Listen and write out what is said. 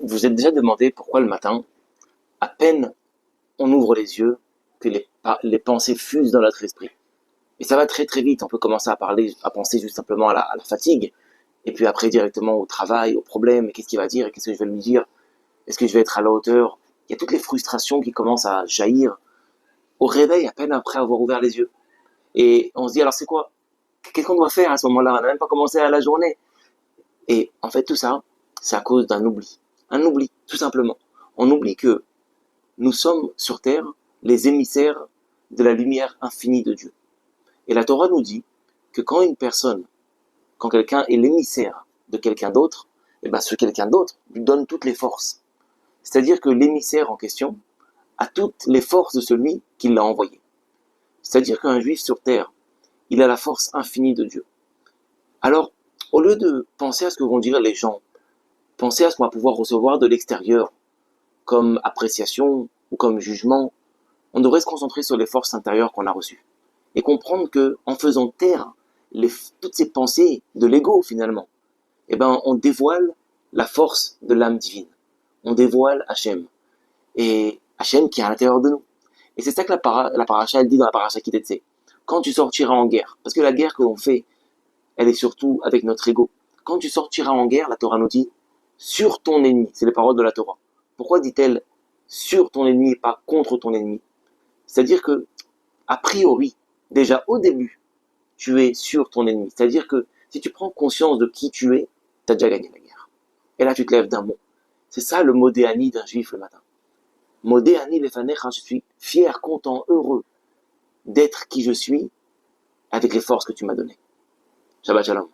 Vous êtes déjà demandé pourquoi le matin, à peine on ouvre les yeux, que les pensées fusent dans notre esprit. Et ça va très très vite. On peut commencer à parler, à penser juste simplement à la fatigue, et puis après directement au travail, au problème, et qu'est-ce qu'il va dire, et qu'est-ce que je vais lui dire, est-ce que je vais être à la hauteur. Il y a toutes les frustrations qui commencent à jaillir au réveil, à peine après avoir ouvert les yeux. Et on se dit, alors c'est quoi? Qu'est-ce qu'on doit faire à ce moment-là? On n'a même pas commencé à la journée. Et en fait, tout ça, c'est à cause d'un oubli. Un oubli, tout simplement. On oublie que nous sommes sur terre les émissaires de la lumière infinie de Dieu. Et la Torah nous dit que quand quelqu'un est l'émissaire de quelqu'un d'autre, et ben ce quelqu'un d'autre lui donne toutes les forces. C'est-à-dire que l'émissaire en question a toutes les forces de celui qui l'a envoyé. C'est-à-dire qu'un juif sur terre, il a la force infinie de Dieu. Alors, au lieu de penser à ce que vont dire les gens, penser à ce qu'on va pouvoir recevoir de l'extérieur, comme appréciation ou comme jugement, on devrait se concentrer sur les forces intérieures qu'on a reçues. Et comprendre que, en faisant taire toutes ces pensées de l'ego finalement, eh ben, on dévoile la force de l'âme divine. On dévoile Hachem. Et Hachem qui est à l'intérieur de nous. Et c'est ça que la paracha, elle dit dans la paracha Kitetse. Quand tu sortiras en guerre, parce que la guerre que l'on fait, elle est surtout avec notre ego. Quand tu sortiras en guerre, la Torah nous dit, sur ton ennemi. C'est les paroles de la Torah. Pourquoi dit-elle sur ton ennemi et pas contre ton ennemi? C'est-à-dire que, a priori, déjà au début, tu es sur ton ennemi. C'est-à-dire que si tu prends conscience de qui tu es, tu as déjà gagné la guerre. Et là, tu te lèves d'un bond. C'est ça le modéani d'un juif le matin. Modéani lefanecha, je suis fier, content, heureux d'être qui je suis avec les forces que tu m'as données. Shabbat shalom.